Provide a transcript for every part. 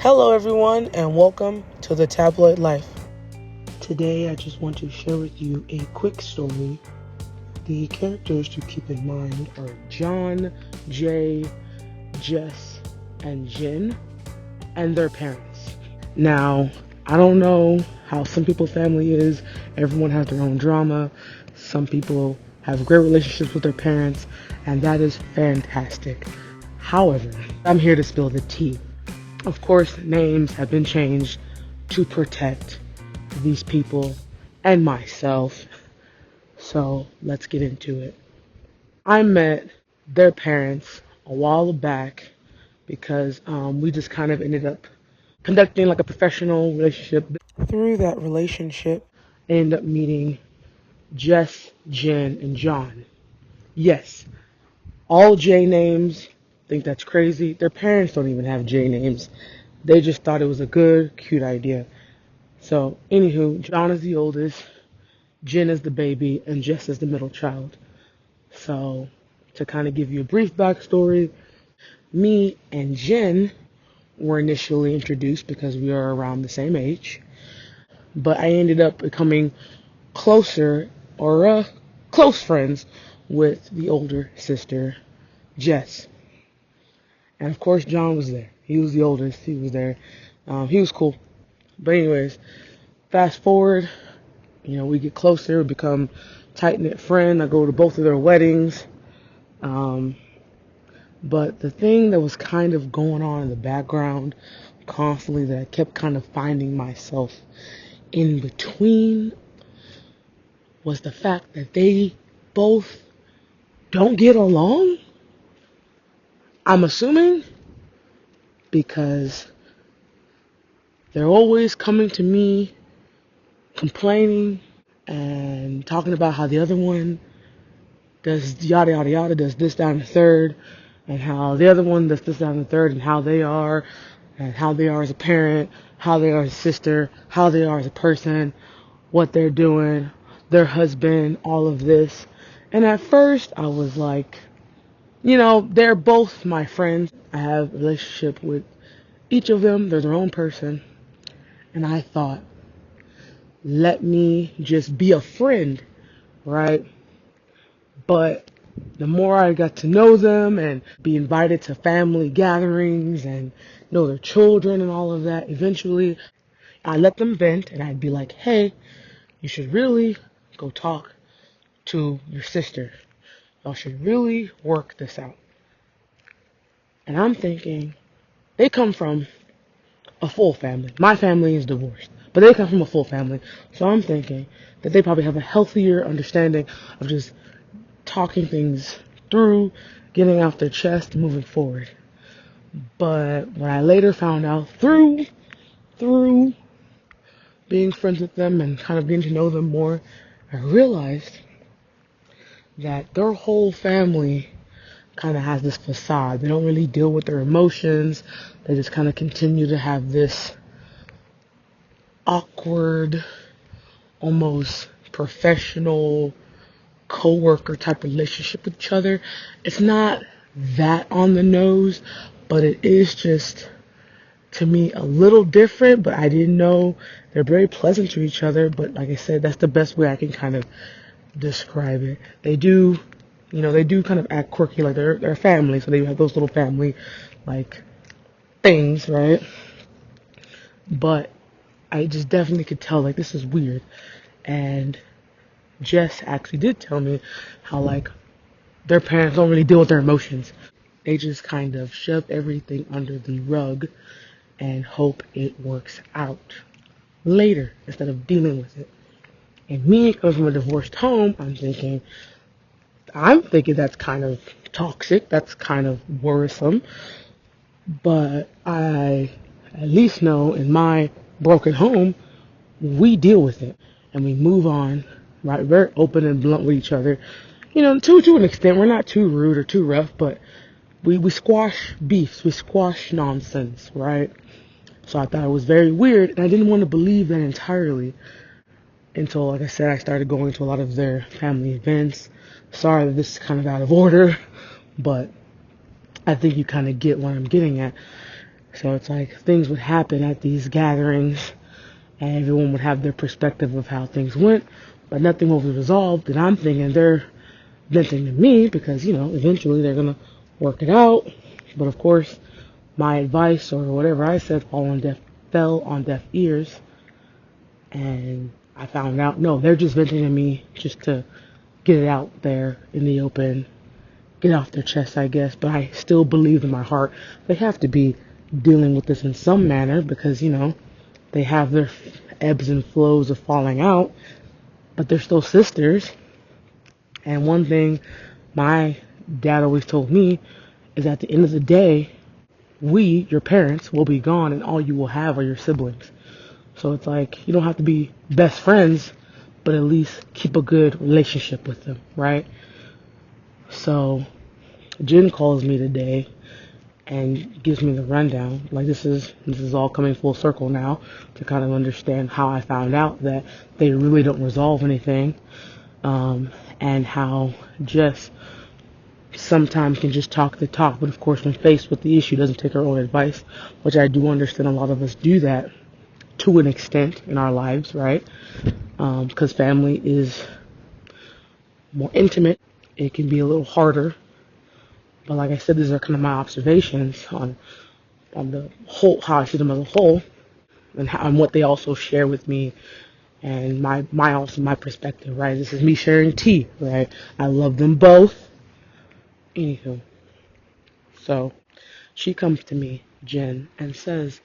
Hello everyone and welcome to the Tabloid Life. Today I just want to share with you a quick story. The characters to keep in mind are John, Jay, Jess, and Jenn, and their parents. Now, I don't know how some people's family is. Everyone has their own drama. Some people have great relationships with their parents, and that is fantastic. However, I'm here to spill the tea. Of course, names have been changed to protect these people and myself. So let's get into it. I met their parents a while back because we just kind of ended up conducting like a professional relationship. Through that relationship, I ended up meeting Jess, Jenn, and John. Yes, all J names. Think that's crazy. Their parents don't even have J names. They just thought it was a good, cute idea. So, anywho, John is the oldest, Jenn is the baby, and Jess is the middle child. So, to kind of give you a brief backstory, me and Jenn were initially introduced because we are around the same age. But I ended up becoming closer or close friends with the older sister, Jess. And of course, John was there. He was the oldest. He was there. He was cool. But anyways, fast forward, we get closer, we become tight-knit friends. I go to both of their weddings. But the thing that was kind of going on in the background constantly that I kept kind of finding myself in between was the fact that they both don't get along. I'm assuming because they're always coming to me complaining and talking about how the other one does yada yada yada, does this, that, and the third, and how the other one does this, that, and the third, and how they are as a parent, how they are as a sister, how they are as a person, what they're doing, their husband, all of this. And at first I was like, they're both my friends. I have a relationship with each of them. They're their own person. And I thought, let me just be a friend, right? But the more I got to know them and be invited to family gatherings and know their children and all of that, eventually I let them vent and I'd be like, hey, you should really go talk to your sister. Y'all should really work this out. And I'm thinking, they come from a full family. My family is divorced, but they come from a full family. So I'm thinking that they probably have a healthier understanding of just talking things through, getting off their chest, moving forward. But what I later found out through being friends with them and kind of getting to know them more, I realized that their whole family kind of has this facade. They don't really deal with their emotions. They just kind of continue to have this awkward, almost professional co-worker type relationship with each other. It's not that on the nose, but it is just, to me, a little different. But I didn't know they're very pleasant to each other. But like I said, that's the best way I can kind of describe it. They do kind of act quirky, like they're a family, so they have those little family like things, right? But I just definitely could tell like this is weird. And Jess actually did tell me how like their parents don't really deal with their emotions. They just kind of shove everything under the rug and hope it works out later instead of dealing with it. And me, coming from a divorced home, I'm thinking that's kind of toxic. That's kind of worrisome. But I at least know in my broken home, we deal with it and we move on, right? Very open and blunt with each other. To an extent, we're not too rude or too rough, but we squash beefs, we squash nonsense, right? So I thought it was very weird, and I didn't want to believe that entirely until, like I said, I started going to a lot of their family events. Sorry that this is kind of out of order, but I think you kind of get what I'm getting at. So it's like things would happen at these gatherings and everyone would have their perspective of how things went, but nothing was resolved. And I'm thinking they're venting to me because, eventually they're going to work it out. But of course, my advice or whatever I said fell on deaf ears. And I found out, no, they're just venting to me just to get it out there in the open, get off their chest, I guess. But I still believe in my heart they have to be dealing with this in some manner because, they have their ebbs and flows of falling out, but they're still sisters. And one thing my dad always told me is at the end of the day, we, your parents, will be gone and all you will have are your siblings. So it's like you don't have to be best friends, but at least keep a good relationship with them, right? So Jenn calls me today and gives me the rundown. Like this is all coming full circle now to kind of understand how I found out that they really don't resolve anything, and how Jess sometimes can just talk the talk, but of course when faced with the issue doesn't take her own advice, which I do understand a lot of us do that to an extent in our lives, right? Because family is more intimate. It can be a little harder. But like I said, these are kind of my observations on the whole, how I see them as a whole, and what they also share with me, and my perspective, right? This is me sharing tea, right? I love them both. Anywho, so she comes to me, Jenn, and says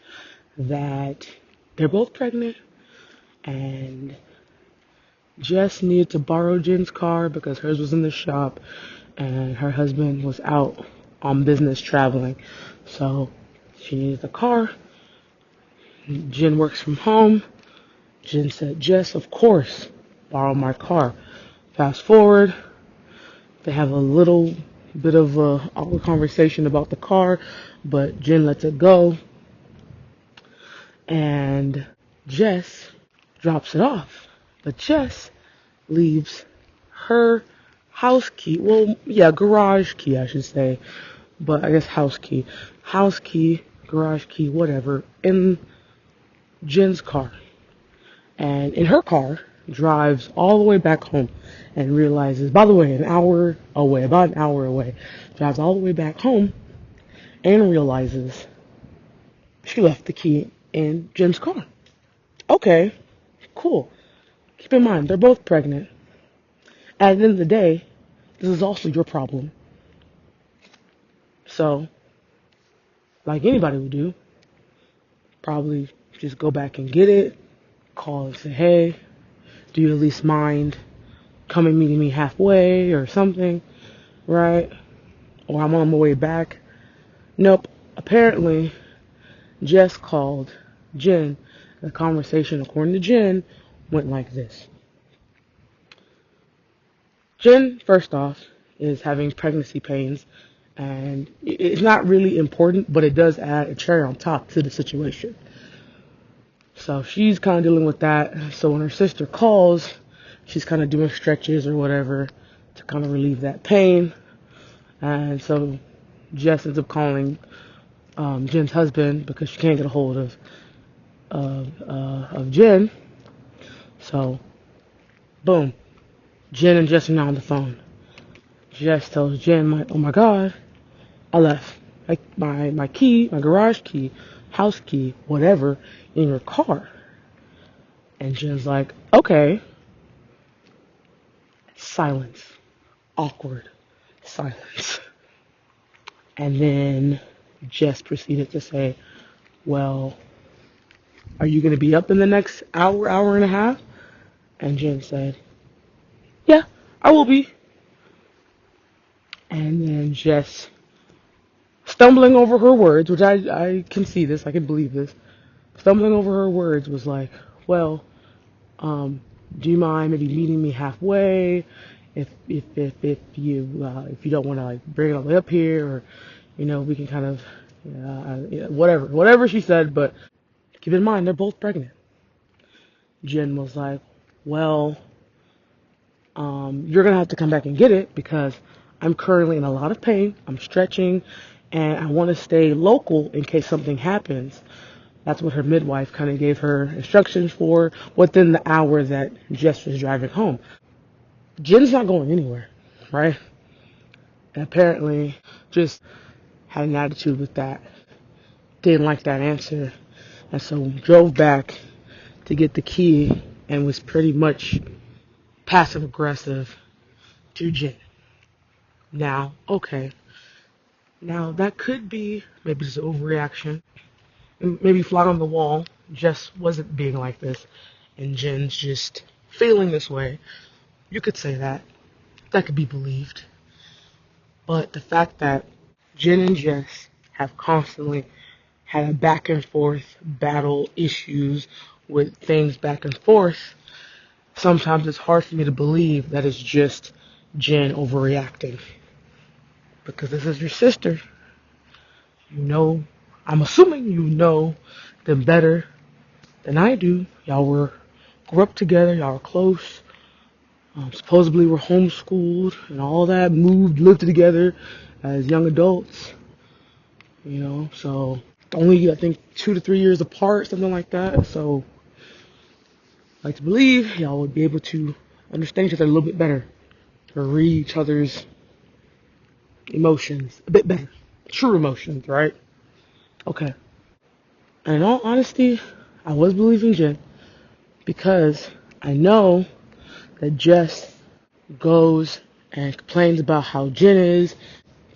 that they're both pregnant, and Jess needed to borrow Jenn's car because hers was in the shop, and her husband was out on business traveling, so she needed the car. Jenn works from home. Jenn said, Jess, of course, borrow my car. Fast forward, they have a little bit of a awkward conversation about the car, but Jenn lets it go, and Jess drops it off. But Jess leaves her house key, garage key, I should say, but I guess house key, garage key, whatever, in Jenn's car. And in her car, drives all the way back home and realizes, by the way, about an hour away, drives all the way back home and realizes she left the key in Jenn's car. Okay, cool. Keep in mind, they're both pregnant. At the end of the day, this is also your problem. So, like anybody would do, probably just go back and get it, call and say, hey, do you at least mind coming meeting me halfway or something, right? Or I'm on my way back. Nope. Apparently, Jess called Jenn. The conversation, according to Jenn, went like this. Jenn, first off, is having pregnancy pains, and it's not really important, but it does add a cherry on top to the situation. So she's kind of dealing with that. So when her sister calls, she's kind of doing stretches or whatever to kind of relieve that pain. And so Jess ends up calling Jenn's husband because she can't get a hold of Jenn. So, boom. Jenn and Jess are now on the phone. Jess tells Jenn, oh my God, I left my key, my garage key, house key, whatever, in your car. And Jenn's like, okay. Silence. Awkward silence. And then Jess proceeded to say, well, are you going to be up in the next hour and a half? And Jenn said, yeah, I will be. And then Jess, stumbling over her words, which I can see this, I can believe this, stumbling over her words was like, well, do you mind maybe meeting me halfway? If you don't want to like bring it all the way up here, or we can kind of whatever she said. But keep in mind they're both pregnant. Jenn was like, well, you're gonna have to come back and get it because I'm currently in a lot of pain. I'm stretching, and I want to stay local in case something happens. That's what her midwife kind of gave her instructions for within the hour that Jess was driving home. Jenn's not going anywhere, right? And apparently just had an attitude with that. Didn't like that answer. And so drove back to get the key and was pretty much passive aggressive to Jenn. Now, okay. Now that could be maybe just overreaction. Maybe fly on the wall. Jess wasn't being like this. And Jenn's just feeling this way. You could say that. That could be believed. But the fact that Jenn and Jess have constantly had a back and forth battle, issues with things back and forth, sometimes it's hard for me to believe that it's just Jenn overreacting. Because this is your sister. You know, I'm assuming you know them better than I do. Y'all grew up together, y'all were close. Supposedly were homeschooled and all that, lived together as young adults. So only I think 2 to 3 years apart, something like that. So I like to believe y'all would be able to understand each other a little bit better, or read each other's emotions a bit better. True emotions, right? Okay. And in all honesty, I was believing Jen because I know that Jess goes and complains about how Jen is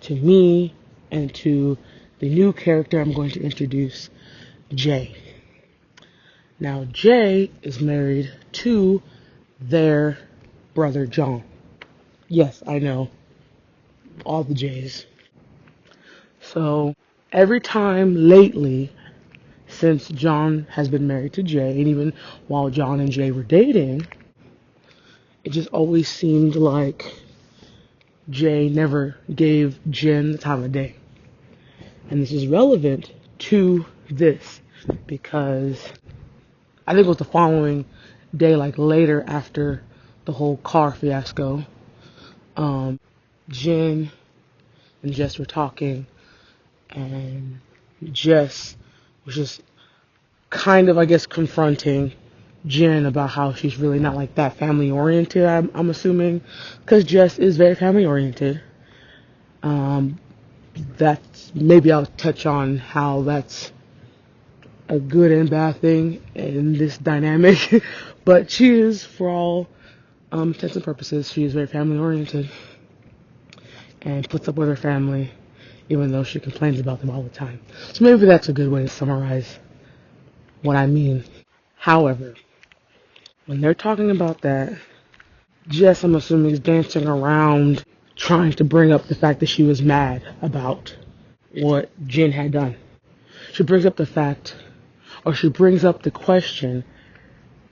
to me and to the new character I'm going to introduce, Jay. Now, Jay is married to their brother, John. Yes, I know. All the Jays. So, every time lately, since John has been married to Jay, and even while John and Jay were dating, it just always seemed like Jay never gave Jen the time of day. And this is relevant to this because I think it was the following day, like later after the whole car fiasco, Jen and Jess were talking, and Jess was just kind of, I guess, confronting Jen about how she's really not like that family oriented. I'm assuming because Jess is very family oriented. That's maybe I'll touch on how that's a good and bad thing in this dynamic. But she is, for all intents and purposes, she is very family oriented and puts up with her family, even though she complains about them all the time. So maybe that's a good way to summarize what I mean. However, when they're talking about that, Jess, I'm assuming, is dancing around trying to bring up the fact that she was mad about what Jen had done. She brings up the fact, or she brings up the question,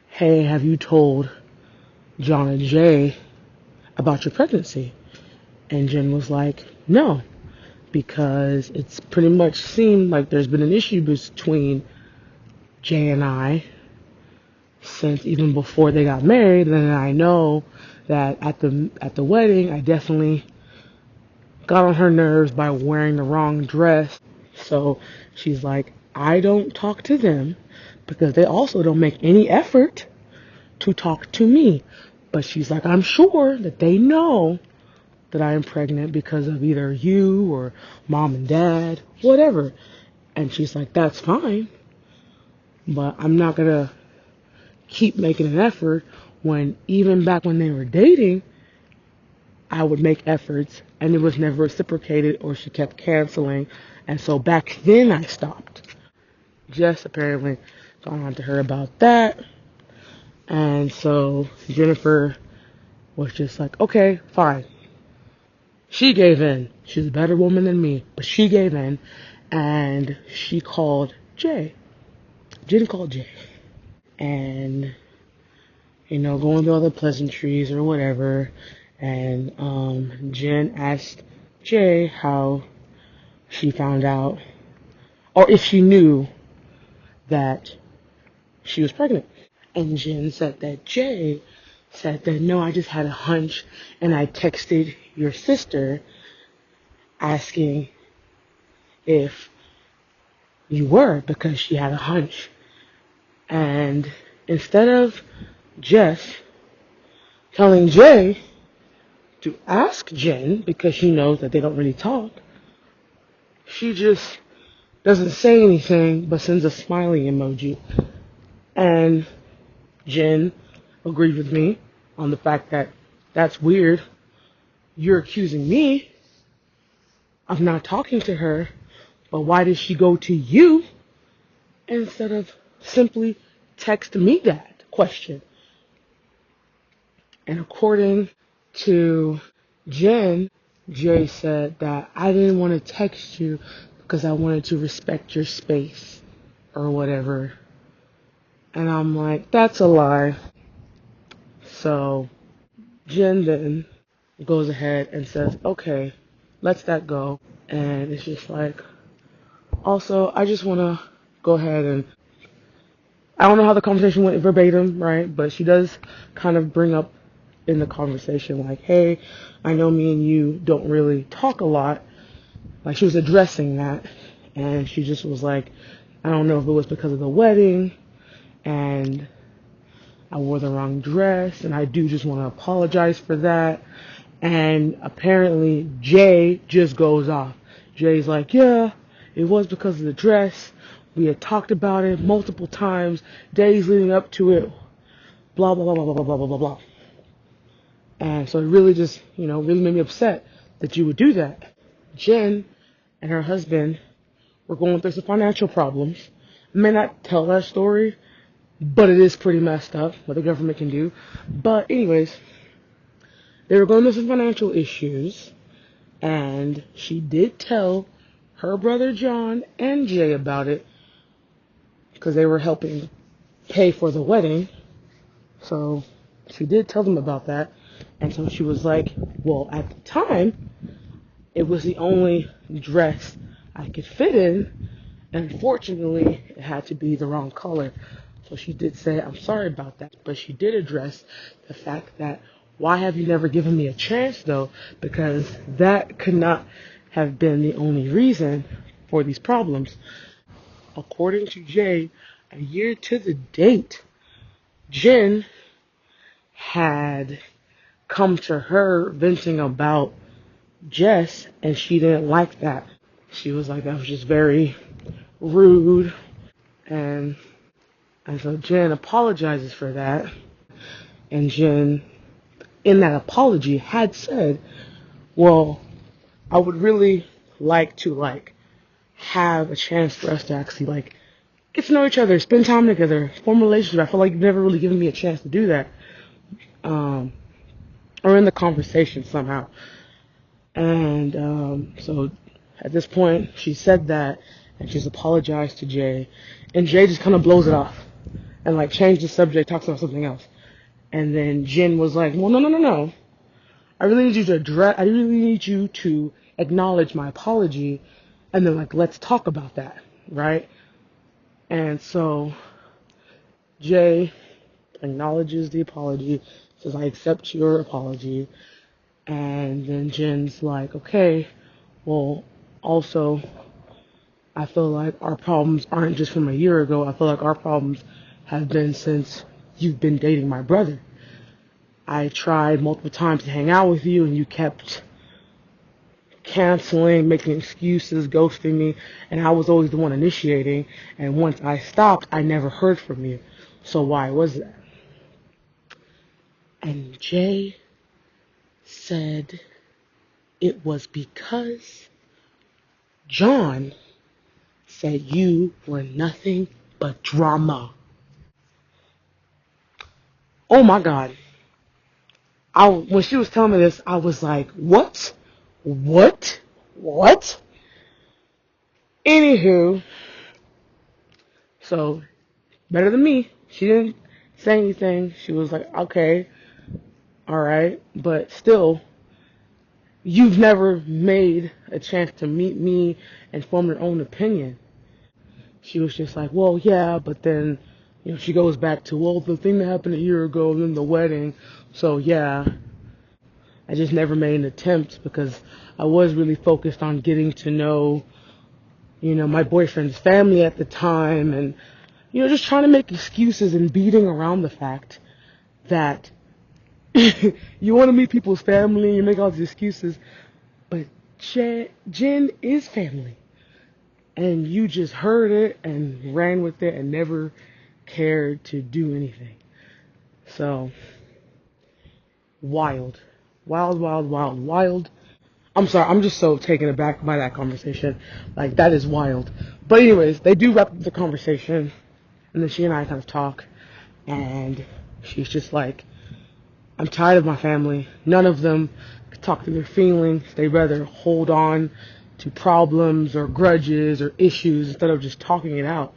hey, have you told John and Jay about your pregnancy? And Jen was like, no, because it's pretty much seemed like there's been an issue between Jay and I since even before they got married. And I know that at the wedding, I definitely got on her nerves by wearing the wrong dress. So she's like, I don't talk to them because they also don't make any effort to talk to me. But she's like, I'm sure that they know that I am pregnant because of either you or mom and dad, whatever. And she's like, that's fine, but I'm not going to keep making an effort when even back when they were dating, I would make efforts and it was never reciprocated or she kept canceling. And so back then I stopped. Jess apparently gone on to her about that. And so Jennifer was just like, okay, fine. She gave in. She's a better woman than me, but she gave in and she called Jay. Jen called Jay. And, going through all the pleasantries or whatever. And Jen asked Jay how she found out, or if she knew that she was pregnant. And Jen said that Jay said that, no, I just had a hunch, and I texted your sister asking if you were, because she had a hunch. And instead of Jess telling Jay to ask Jenn, because she knows that they don't really talk, she just doesn't say anything but sends a smiling emoji. And Jenn agreed with me on the fact that that's weird. You're accusing me of not talking to her, but why did she go to you instead of simply text me that question? And according to Jenn, Jay said that I didn't want to text you because I wanted to respect your space or whatever. And I'm like, that's a lie. So Jenn then goes ahead and says, okay, lets that go. And it's just like, also, I just want to go ahead and, I don't know how the conversation went verbatim, right? But she does kind of bring up in the conversation like, hey, I know me and you don't really talk a lot. Like, she was addressing that. And she just was like, I don't know if it was because of the wedding and I wore the wrong dress, and I do just want to apologize for that. And apparently Jay just goes off. Jay's like, yeah, it was because of the dress. We had talked about it multiple times, days leading up to it, blah, blah, blah, blah, blah, blah, blah, blah, blah. And so it really just, really made me upset that you would do that. Jenn and her husband were going through some financial problems. I may not tell that story, but it is pretty messed up what the government can do. But anyways, they were going through some financial issues, and she did tell her brother John and Jay about it because they were helping pay for the wedding. So she did tell them about that. And so she was like, well, at the time, it was the only dress I could fit in. And unfortunately, it had to be the wrong color. So she did say, I'm sorry about that. But she did address the fact that, why have you never given me a chance, though? Because that could not have been the only reason for these problems. According to Jay, a year to the date, Jenn had come to her venting about Jess, and she didn't like that. She was like, that was just very rude. And so Jenn apologizes for that. And Jenn, in that apology, had said, well, I would really like to, have a chance for us to actually, get to know each other, spend time together, form a relationship. I feel like you've never really given me a chance to do that. Or in the conversation somehow. And so at this point, she said that, and she's apologized to Jay. And Jay just kind of blows it off and, changed the subject, talks about something else. And then Jenn was like, well, no. I really need you to acknowledge my apology, and then, let's talk about that, right? And so Jay acknowledges the apology, says, I accept your apology. And then Jenn's like, okay, well, also, I feel like our problems aren't just from a year ago. I feel like our problems have been since you've been dating my brother. I tried multiple times to hang out with you, and you kept canceling, making excuses, ghosting me, and I was always the one initiating. And once I stopped, I never heard from you. So why was that? And Jay said it was because John said you were nothing but drama. Oh my God. When she was telling me this, I was like, what? Anywho, so better than me. She didn't say anything. She was like, okay, all right, but still, you've never made a chance to meet me and form your own opinion. She was just like, well, yeah, but then, she goes back to, well, the thing that happened a year ago and then the wedding. So, yeah, I just never made an attempt because I was really focused on getting to know my boyfriend's family at the time, and, just trying to make excuses and beating around the fact that you want to meet people's family and you make all these excuses, but Jenn is family. And you just heard it and ran with it and never cared to do anything. So, wild. Wild, wild, wild, wild. I'm sorry, I'm just so taken aback by that conversation. Like, that is wild. But anyways, they do wrap up the conversation, and then she and I kind of talk, and she's just like, I'm tired of my family. None of them talk through their feelings. They rather hold on to problems or grudges or issues instead of just talking it out.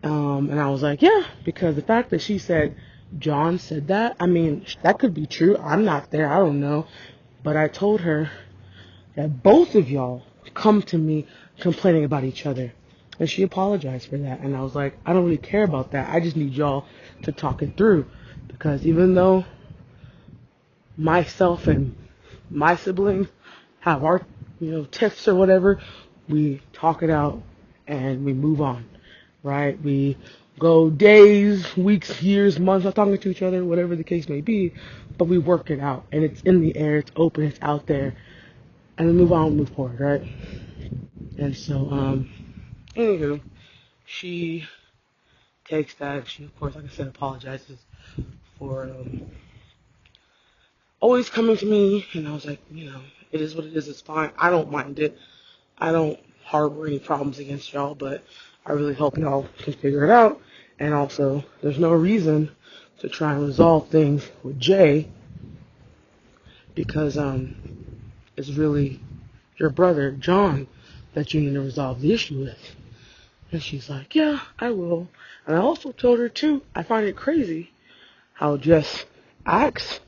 And I was like, yeah, because the fact that she said John said that, I mean, that could be true. I'm not there. I don't know. But I told her that both of y'all come to me complaining about each other. And she apologized for that. And I was like, I don't really care about that. I just need y'all to talk it through. Because even though myself and my siblings have our, tiffs or whatever, we talk it out and we move on, right? We go days, weeks, years, months not talking to each other, whatever the case may be, but we work it out, and it's in the air, it's open, it's out there, and we move on, move forward, right? And so, anywho, she takes that. She, of course, like I said, apologizes for always coming to me, and I was like, it is what it is, it's fine. I don't mind it. I don't harbor any problems against y'all, but I really hope y'all can figure it out. And also, there's no reason to try and resolve things with Jay, because it's really your brother, John, that you need to resolve the issue with. And she's like, yeah, I will. And I also told her, too, I find it crazy how Jess acts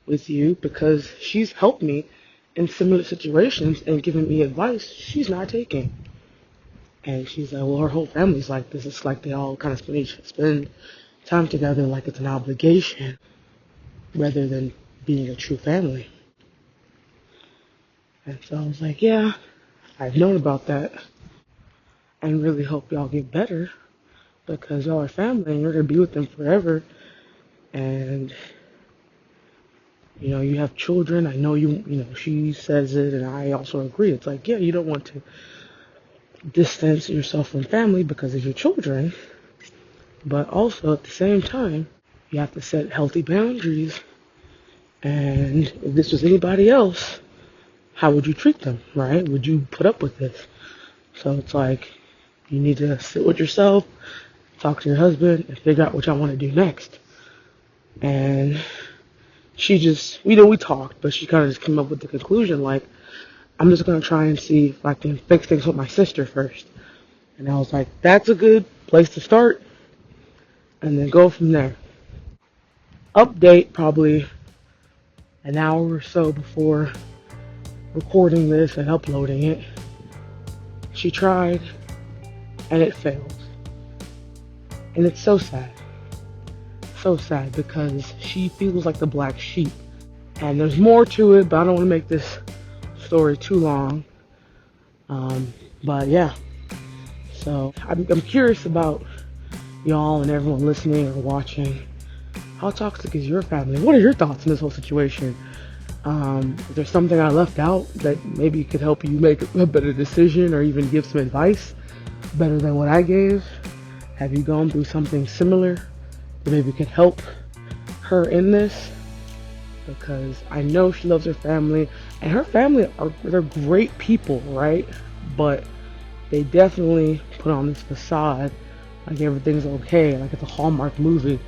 with you, because she's helped me in similar situations and given me advice she's not taking. And she's like, well, her whole family's like this. It's like they all kind of spend time together like it's an obligation rather than being a true family. And so I was like, yeah, I've known about that and really hope y'all get better, because y'all are family and you're going to be with them forever. And, you have children. I know she says it, and I also agree. It's like, yeah, you don't want to distance yourself from family because of your children, but also at the same time, you have to set healthy boundaries. And if this was anybody else, how would you treat them, right? Would you put up with this? So it's like, you need to sit with yourself, talk to your husband, and figure out what y'all want to do next. And she just, we talked, but she kind of just came up with the conclusion, like, I'm just going to try and see if I can fix things with my sister first. And I was like, that's a good place to start, and then go from there. Update probably an hour or so before recording this and uploading it. She tried, and it failed. And it's so sad. So sad, because she feels like the black sheep. And there's more to it, but I don't want to make this story too long. But yeah. So I'm curious about y'all and everyone listening or watching. How toxic is your family? What are your thoughts on this whole situation? Is there something I left out that maybe could help you make a better decision or even give some advice better than what I gave? Have you gone through something similar that maybe could help her in this? Because I know she loves her family, and her family they're great people, right? But they definitely put on this facade like everything's okay, like it's a Hallmark movie,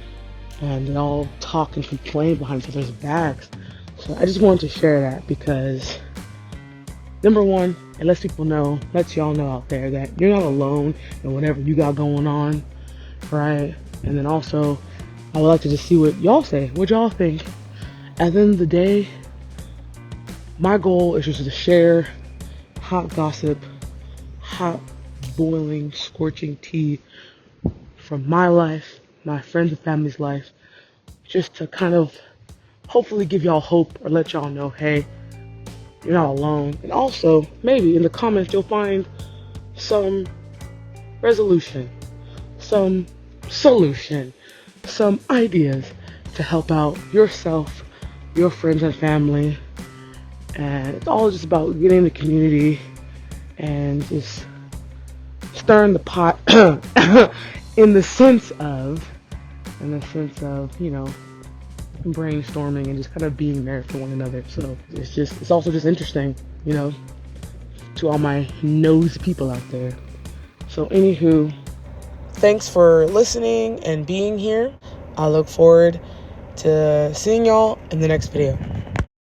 and they all talk and complain behind each other's backs. So I just wanted to share that, because number one, it lets y'all know out there that you're not alone in whatever you got going on, right? And then also, I would like to just see what y'all say, what y'all think. At the end of the day, my goal is just to share hot gossip, hot, boiling, scorching tea from my life, my friends and family's life, just to kind of hopefully give y'all hope or let y'all know, hey, you're not alone. And also, maybe in the comments you'll find some resolution, some solution, some ideas to help out yourself, your friends and family. And it's all just about getting the community and just stirring the pot in the sense of, brainstorming and just kind of being there for one another. So it's also just interesting, to all my nosy people out there. So anywho, thanks for listening and being here. I look forward to seeing y'all in the next video.